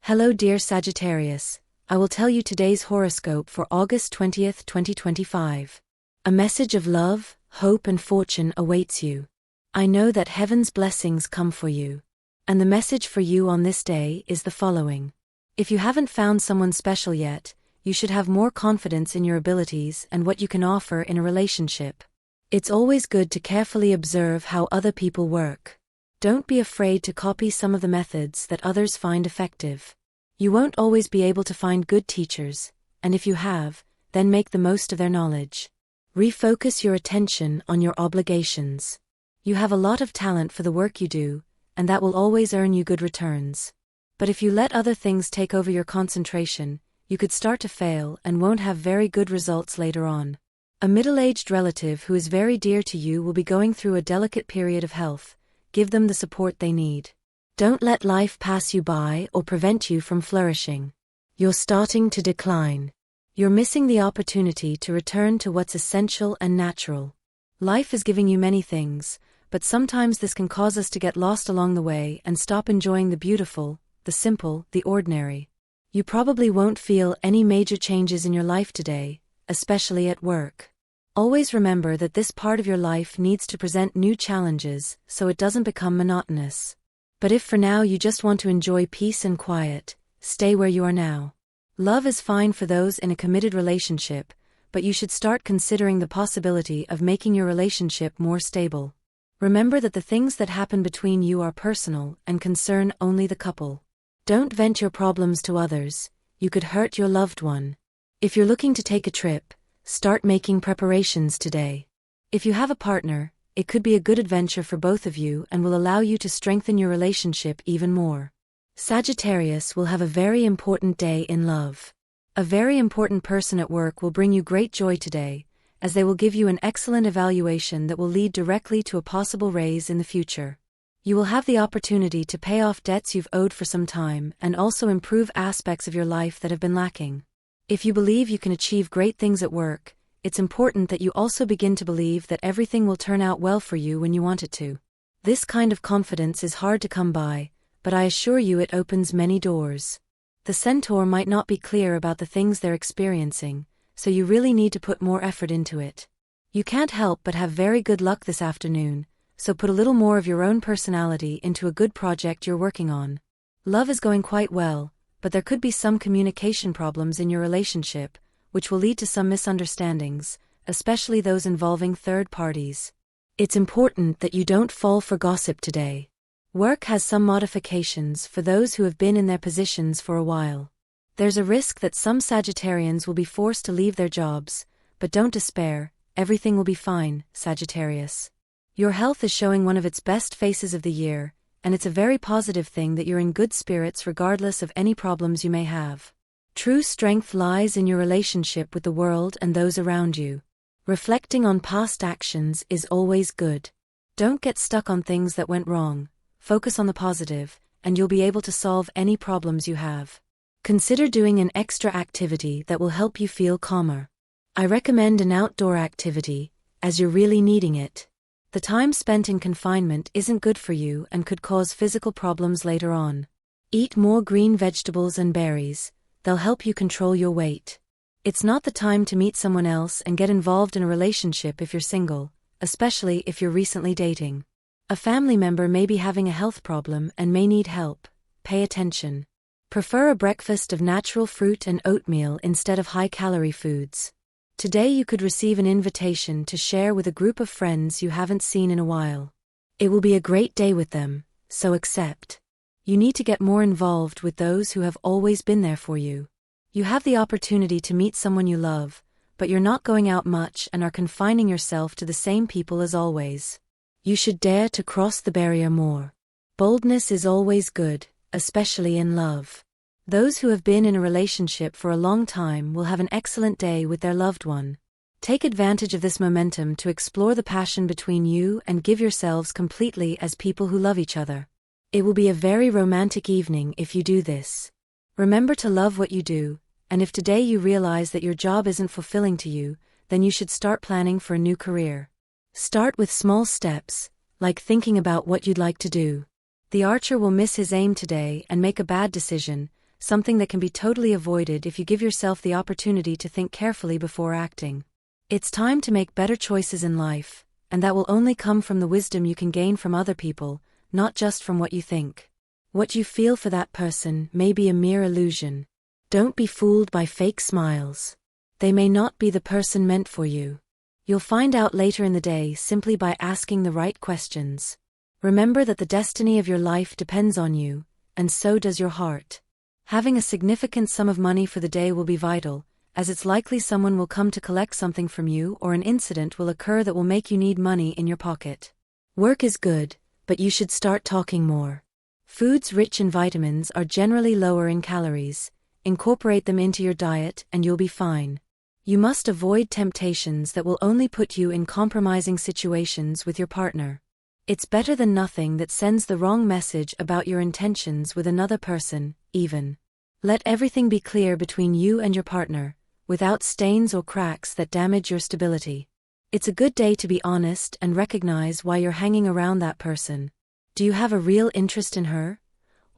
Hello dear Sagittarius, I will tell you today's horoscope for August 20th, 2025. A message of love, hope and fortune awaits you. I know that heaven's blessings come for you. And the message for you on this day is the following. If you haven't found someone special yet, you should have more confidence in your abilities and what you can offer in a relationship. It's always good to carefully observe how other people work. Don't be afraid to copy some of the methods that others find effective. You won't always be able to find good teachers, and if you have, then make the most of their knowledge. Refocus your attention on your obligations. You have a lot of talent for the work you do, and that will always earn you good returns. But if you let other things take over your concentration, you could start to fail and won't have very good results later on. A middle-aged relative who is very dear to you will be going through a delicate period of health. Give them the support they need. Don't let life pass you by or prevent you from flourishing. You're starting to decline. You're missing the opportunity to return to what's essential and natural. Life is giving you many things, but sometimes this can cause us to get lost along the way and stop enjoying the beautiful, the simple, the ordinary. You probably won't feel any major changes in your life today, especially at work. Always remember that this part of your life needs to present new challenges so it doesn't become monotonous. But if for now you just want to enjoy peace and quiet, stay where you are now. Love is fine for those in a committed relationship, but you should start considering the possibility of making your relationship more stable. Remember that the things that happen between you are personal and concern only the couple. Don't vent your problems to others, you could hurt your loved one. If you're looking to take a trip, start making preparations today. If you have a partner, it could be a good adventure for both of you and will allow you to strengthen your relationship even more. Sagittarius will have a very important day in love. A very important person at work will bring you great joy today, as they will give you an excellent evaluation that will lead directly to a possible raise in the future. You will have the opportunity to pay off debts you've owed for some time and also improve aspects of your life that have been lacking. If you believe you can achieve great things at work, it's important that you also begin to believe that everything will turn out well for you when you want it to. This kind of confidence is hard to come by, but I assure you it opens many doors. The centaur might not be clear about the things they're experiencing, so you really need to put more effort into it. You can't help but have very good luck this afternoon, so put a little more of your own personality into a good project you're working on. Love is going quite well, but there could be some communication problems in your relationship, which will lead to some misunderstandings, especially those involving third parties. It's important that you don't fall for gossip today. Work has some modifications for those who have been in their positions for a while. There's a risk that some Sagittarians will be forced to leave their jobs, but don't despair, everything will be fine, Sagittarius. Your health is showing one of its best phases of the year, and it's a very positive thing that you're in good spirits regardless of any problems you may have. True strength lies in your relationship with the world and those around you. Reflecting on past actions is always good. Don't get stuck on things that went wrong, focus on the positive, and you'll be able to solve any problems you have. Consider doing an extra activity that will help you feel calmer. I recommend an outdoor activity, as you're really needing it. The time spent in confinement isn't good for you and could cause physical problems later on. Eat more green vegetables and berries, they'll help you control your weight. It's not the time to meet someone else and get involved in a relationship if you're single, especially if you're recently dating. A family member may be having a health problem and may need help. Pay attention. Prefer a breakfast of natural fruit and oatmeal instead of high-calorie foods. Today you could receive an invitation to share with a group of friends you haven't seen in a while. It will be a great day with them, so accept. You need to get more involved with those who have always been there for you. You have the opportunity to meet someone you love, but you're not going out much and are confining yourself to the same people as always. You should dare to cross the barrier more. Boldness is always good, especially in love. Those who have been in a relationship for a long time will have an excellent day with their loved one. Take advantage of this momentum to explore the passion between you and give yourselves completely as people who love each other. It will be a very romantic evening if you do this. Remember to love what you do, and if today you realize that your job isn't fulfilling to you, then you should start planning for a new career. Start with small steps, like thinking about what you'd like to do. The archer will miss his aim today and make a bad decision, something that can be totally avoided if you give yourself the opportunity to think carefully before acting. It's time to make better choices in life, and that will only come from the wisdom you can gain from other people, not just from what you think. What you feel for that person may be a mere illusion. Don't be fooled by fake smiles. They may not be the person meant for you. You'll find out later in the day simply by asking the right questions. Remember that the destiny of your life depends on you, and so does your heart. Having a significant sum of money for the day will be vital, as it's likely someone will come to collect something from you or an incident will occur that will make you need money in your pocket. Work is good, but you should start talking more. Foods rich in vitamins are generally lower in calories. Incorporate them into your diet and you'll be fine. You must avoid temptations that will only put you in compromising situations with your partner. It's better than nothing that sends the wrong message about your intentions with another person, even. Let everything be clear between you and your partner, without stains or cracks that damage your stability. It's a good day to be honest and recognize why you're hanging around that person. Do you have a real interest in her?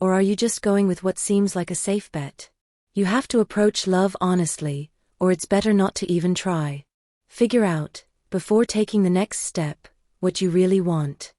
Or are you just going with what seems like a safe bet? You have to approach love honestly, or it's better not to even try. Figure out, before taking the next step, what you really want.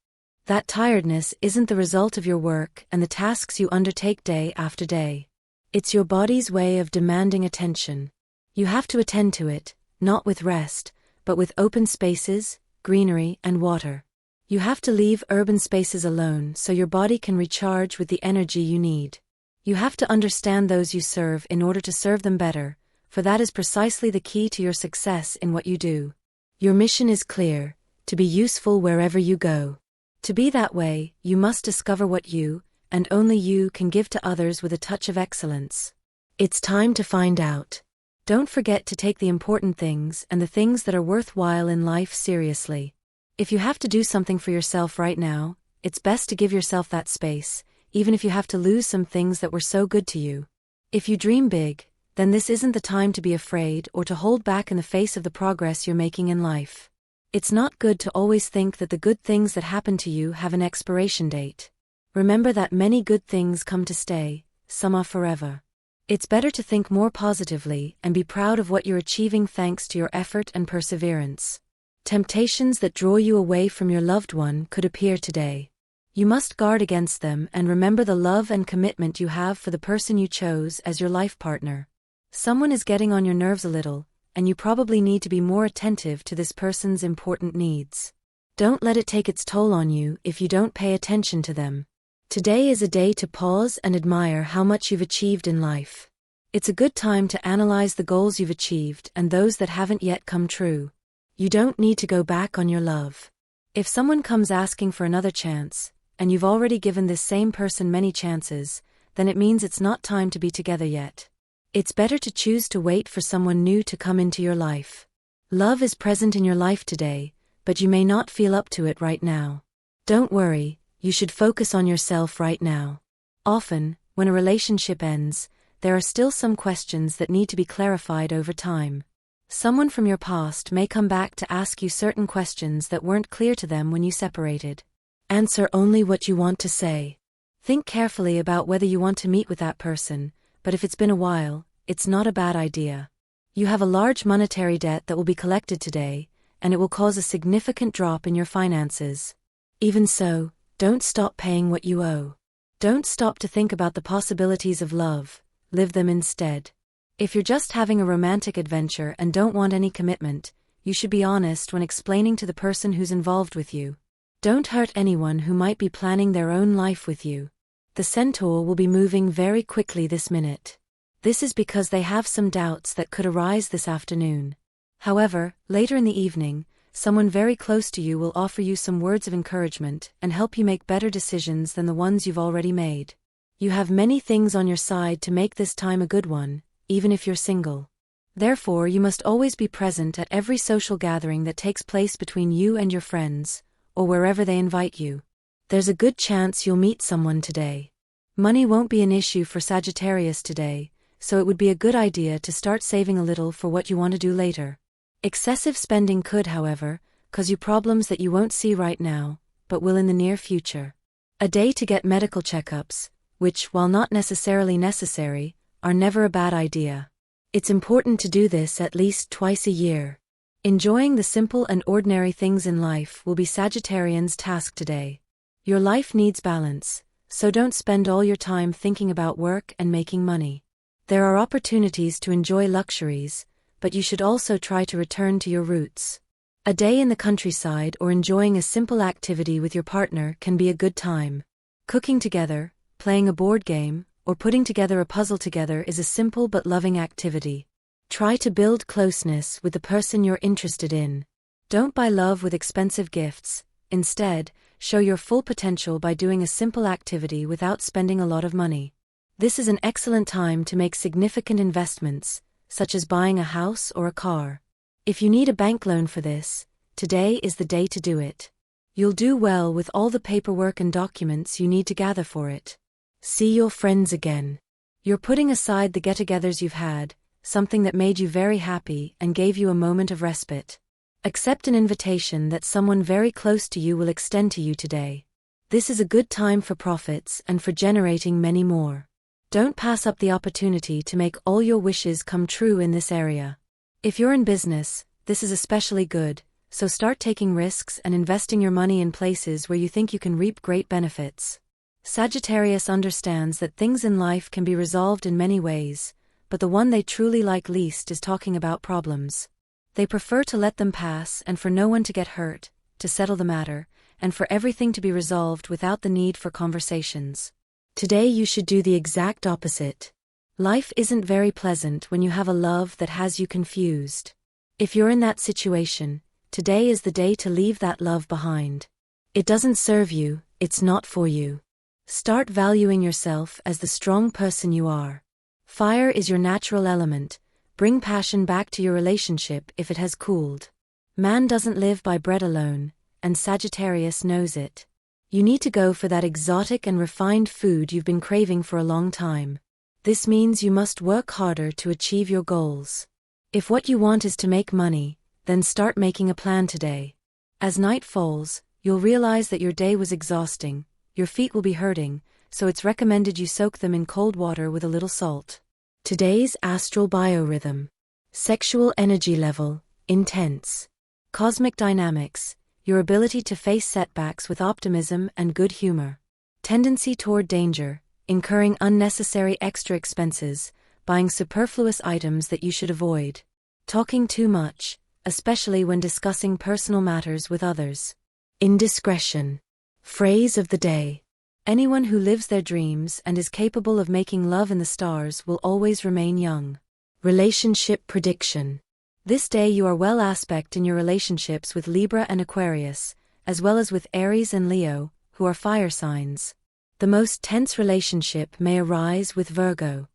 That tiredness isn't the result of your work and the tasks you undertake day after day. It's your body's way of demanding attention. You have to attend to it, not with rest, but with open spaces, greenery, and water. You have to leave urban spaces alone so your body can recharge with the energy you need. You have to understand those you serve in order to serve them better, for that is precisely the key to your success in what you do. Your mission is clear: to be useful wherever you go. To be that way, you must discover what you, and only you, can give to others with a touch of excellence. It's time to find out. Don't forget to take the important things and the things that are worthwhile in life seriously. If you have to do something for yourself right now, it's best to give yourself that space, even if you have to lose some things that were so good to you. If you dream big, then this isn't the time to be afraid or to hold back in the face of the progress you're making in life. It's not good to always think that the good things that happen to you have an expiration date. Remember that many good things come to stay, some are forever. It's better to think more positively and be proud of what you're achieving thanks to your effort and perseverance. Temptations that draw you away from your loved one could appear today. You must guard against them and remember the love and commitment you have for the person you chose as your life partner. Someone is getting on your nerves a little, and you probably need to be more attentive to this person's important needs. Don't let it take its toll on you if you don't pay attention to them. Today is a day to pause and admire how much you've achieved in life. It's a good time to analyze the goals you've achieved and those that haven't yet come true. You don't need to go back on your love. If someone comes asking for another chance, and you've already given this same person many chances, then it means it's not time to be together yet. It's better to choose to wait for someone new to come into your life. Love is present in your life today, but you may not feel up to it right now. Don't worry. You should focus on yourself right now. Often, when a relationship ends, there are still some questions that need to be clarified over time. Someone from your past may come back to ask you certain questions that weren't clear to them when you separated. Answer only what you want to say. Think carefully about whether you want to meet with that person, but if it's been a while, it's not a bad idea. You have a large monetary debt that will be collected today, and it will cause a significant drop in your finances. Even so, don't stop paying what you owe. Don't stop to think about the possibilities of love, live them instead. If you're just having a romantic adventure and don't want any commitment, you should be honest when explaining to the person who's involved with you. Don't hurt anyone who might be planning their own life with you. The centaur will be moving very quickly this minute. This is because they have some doubts that could arise this afternoon. However, later in the evening, someone very close to you will offer you some words of encouragement and help you make better decisions than the ones you've already made. You have many things on your side to make this time a good one, even if you're single. Therefore, you must always be present at every social gathering that takes place between you and your friends, or wherever they invite you. There's a good chance you'll meet someone today. Money won't be an issue for Sagittarius today, so it would be a good idea to start saving a little for what you want to do later. Excessive spending could, however, cause you problems that you won't see right now, but will in the near future. A day to get medical checkups, which, while not necessarily necessary, are never a bad idea. It's important to do this at least twice a year. Enjoying the simple and ordinary things in life will be Sagittarian's task today. Your life needs balance, so don't spend all your time thinking about work and making money. There are opportunities to enjoy luxuries, but you should also try to return to your roots. A day in the countryside or enjoying a simple activity with your partner can be a good time. Cooking together, playing a board game, or putting together a puzzle together is a simple but loving activity. Try to build closeness with the person you're interested in. Don't buy love with expensive gifts. Instead, show your full potential by doing a simple activity without spending a lot of money. This is an excellent time to make significant investments, such as buying a house or a car. If you need a bank loan for this, today is the day to do it. You'll do well with all the paperwork and documents you need to gather for it. See your friends again. You're putting aside the get-togethers you've had, something that made you very happy and gave you a moment of respite. Accept an invitation that someone very close to you will extend to you today. This is a good time for profits and for generating many more. Don't pass up the opportunity to make all your wishes come true in this area. If you're in business, this is especially good, so start taking risks and investing your money in places where you think you can reap great benefits. Sagittarius understands that things in life can be resolved in many ways, but the one they truly like least is talking about problems. They prefer to let them pass and for no one to get hurt, to settle the matter, and for everything to be resolved without the need for conversations. Today you should do the exact opposite. Life isn't very pleasant when you have a love that has you confused. If you're in that situation, today is the day to leave that love behind. It doesn't serve you, it's not for you. Start valuing yourself as the strong person you are. Fire is your natural element. Bring passion back to your relationship if it has cooled. Man doesn't live by bread alone, and Sagittarius knows it. You need to go for that exotic and refined food you've been craving for a long time. This means you must work harder to achieve your goals. If what you want is to make money, then start making a plan today. As night falls, you'll realize that your day was exhausting, your feet will be hurting, so it's recommended you soak them in cold water with a little salt. Today's astral biorhythm. Sexual energy level, intense. Cosmic dynamics, your ability to face setbacks with optimism and good humor. Tendency toward danger, incurring unnecessary extra expenses, buying superfluous items that you should avoid. Talking too much, especially when discussing personal matters with others. Indiscretion. Phrase of the day. Anyone who lives their dreams and is capable of making love in the stars will always remain young. Relationship prediction. This day you are well aspect in your relationships with Libra and Aquarius, as well as with Aries and Leo, who are fire signs. The most tense relationship may arise with Virgo.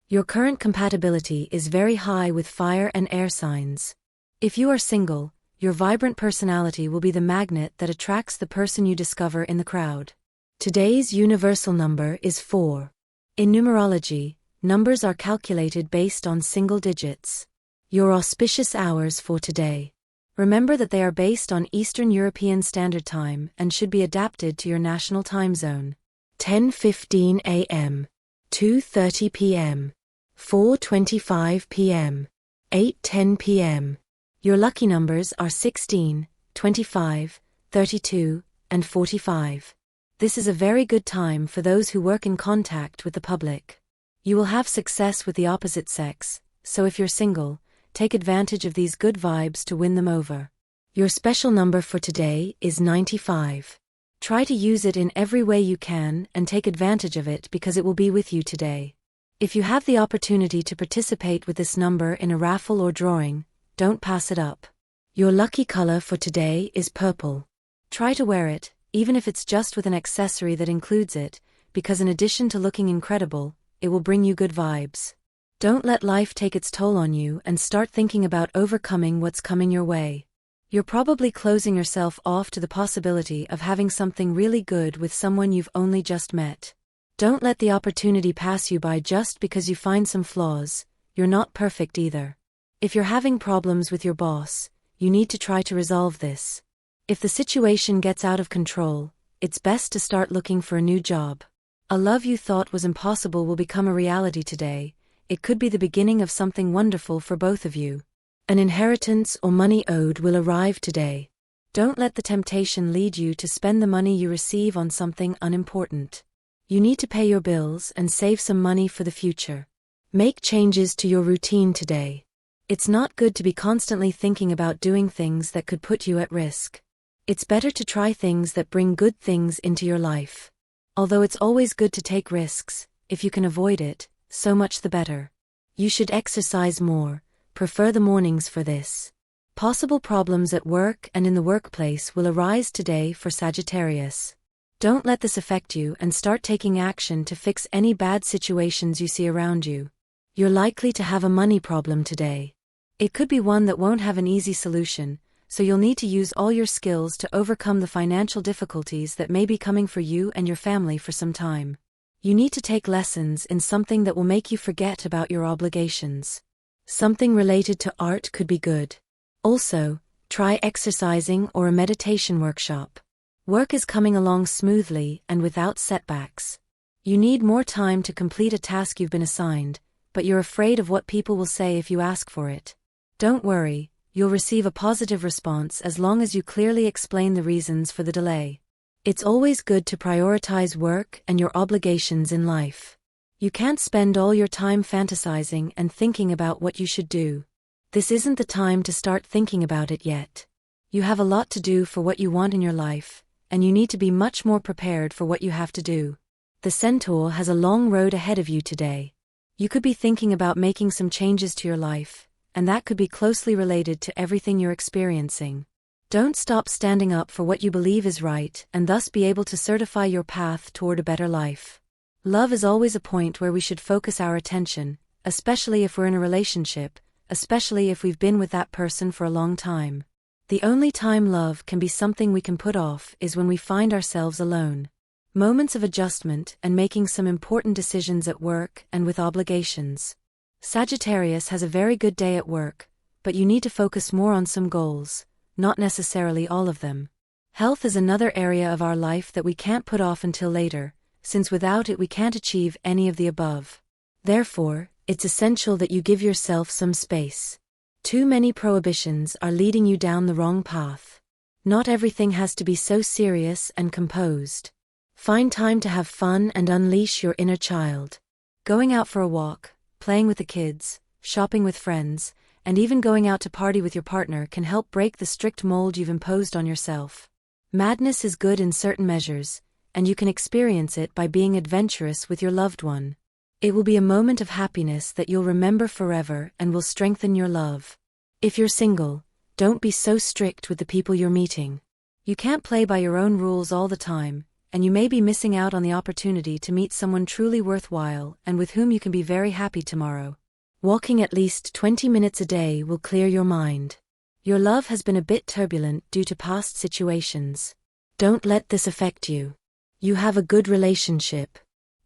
Your current compatibility is very high with fire and air signs. If you are single, your vibrant personality will be the magnet that attracts the person you discover in the crowd. Today's universal number is 4. In numerology, numbers are calculated based on single digits. Your auspicious hours for today. Remember that they are based on Eastern European Standard Time and should be adapted to your national time zone. 10:15 a.m., 2:30 p.m., 4:25 p.m., 8:10 p.m. Your lucky numbers are 16, 25, 32, and 45. This is a very good time for those who work in contact with the public. You will have success with the opposite sex, so if you're single, take advantage of these good vibes to win them over. Your special number for today is 95. Try to use it in every way you can and take advantage of it because it will be with you today. If you have the opportunity to participate with this number in a raffle or drawing, don't pass it up. Your lucky color for today is purple. Try to wear it, even if it's just with an accessory that includes it, because in addition to looking incredible, it will bring you good vibes. Don't let life take its toll on you and start thinking about overcoming what's coming your way. You're probably closing yourself off to the possibility of having something really good with someone you've only just met. Don't let the opportunity pass you by just because you find some flaws. You're not perfect either. If you're having problems with your boss, you need to try to resolve this. If the situation gets out of control, it's best to start looking for a new job. A love you thought was impossible will become a reality today. It could be the beginning of something wonderful for both of you. An inheritance or money owed will arrive today. Don't let the temptation lead you to spend the money you receive on something unimportant. You need to pay your bills and save some money for the future. Make changes to your routine today. It's not good to be constantly thinking about doing things that could put you at risk. It's better to try things that bring good things into your life. Although it's always good to take risks, if you can avoid it, so much the better. You should exercise more, prefer the mornings for this. Possible problems at work and in the workplace will arise today for Sagittarius. Don't let this affect you and start taking action to fix any bad situations you see around you. You're likely to have a money problem today. It could be one that won't have an easy solution, so you'll need to use all your skills to overcome the financial difficulties that may be coming for you and your family for some time. You need to take lessons in something that will make you forget about your obligations. Something related to art could be good. Also, try exercising or a meditation workshop. Work is coming along smoothly and without setbacks. You need more time to complete a task you've been assigned, but you're afraid of what people will say if you ask for it. Don't worry. You'll receive a positive response as long as you clearly explain the reasons for the delay. It's always good to prioritize work and your obligations in life. You can't spend all your time fantasizing and thinking about what you should do. This isn't the time to start thinking about it yet. You have a lot to do for what you want in your life, and you need to be much more prepared for what you have to do. The Centaur has a long road ahead of you today. You could be thinking about making some changes to your life, and that could be closely related to everything you're experiencing. Don't stop standing up for what you believe is right and thus be able to certify your path toward a better life. Love is always a point where we should focus our attention, especially if we're in a relationship, especially if we've been with that person for a long time. The only time love can be something we can put off is when we find ourselves alone. Moments of adjustment and making some important decisions at work and with obligations. Sagittarius has a very good day at work, but you need to focus more on some goals, not necessarily all of them. Health is another area of our life that we can't put off until later, since without it we can't achieve any of the above. Therefore, it's essential that you give yourself some space. Too many prohibitions are leading you down the wrong path. Not everything has to be so serious and composed. Find time to have fun and unleash your inner child. Going out for a walk, playing with the kids, shopping with friends, and even going out to party with your partner can help break the strict mold you've imposed on yourself. Madness is good in certain measures, and you can experience it by being adventurous with your loved one. It will be a moment of happiness that you'll remember forever and will strengthen your love. If you're single, don't be so strict with the people you're meeting. You can't play by your own rules all the time, and you may be missing out on the opportunity to meet someone truly worthwhile and with whom you can be very happy tomorrow. Walking at least 20 minutes a day will clear your mind. Your love has been a bit turbulent due to past situations. Don't let this affect you. You have a good relationship.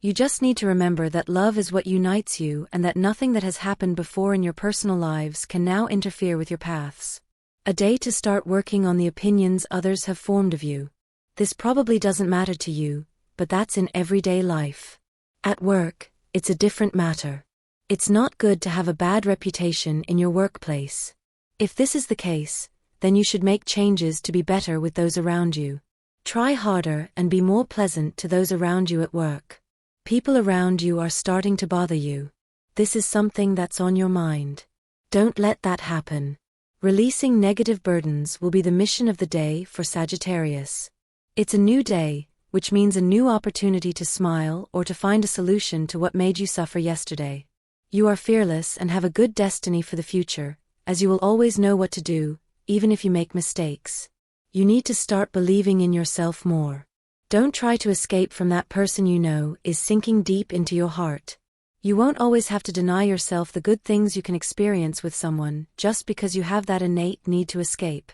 You just need to remember that love is what unites you and that nothing that has happened before in your personal lives can now interfere with your paths. A day to start working on the opinions others have formed of you. This probably doesn't matter to you, but that's in everyday life. At work, it's a different matter. It's not good to have a bad reputation in your workplace. If this is the case, then you should make changes to be better with those around you. Try harder and be more pleasant to those around you at work. People around you are starting to bother you. This is something that's on your mind. Don't let that happen. Releasing negative burdens will be the mission of the day for Sagittarius. It's a new day, which means a new opportunity to smile or to find a solution to what made you suffer yesterday. You are fearless and have a good destiny for the future, as you will always know what to do, even if you make mistakes. You need to start believing in yourself more. Don't try to escape from that person you know is sinking deep into your heart. You won't always have to deny yourself the good things you can experience with someone just because you have that innate need to escape.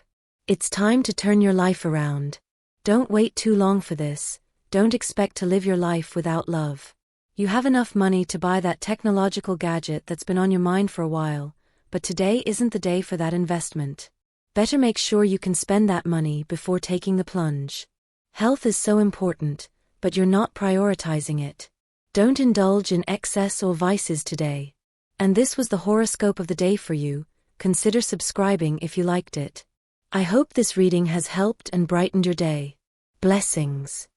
It's time to turn your life around. Don't wait too long for this. Don't expect to live your life without love. You have enough money to buy that technological gadget that's been on your mind for a while, but today isn't the day for that investment. Better make sure you can spend that money before taking the plunge. Health is so important, but you're not prioritizing it. Don't indulge in excess or vices today. And this was the horoscope of the day for you. Consider subscribing if you liked it. I hope this reading has helped and brightened your day. Blessings.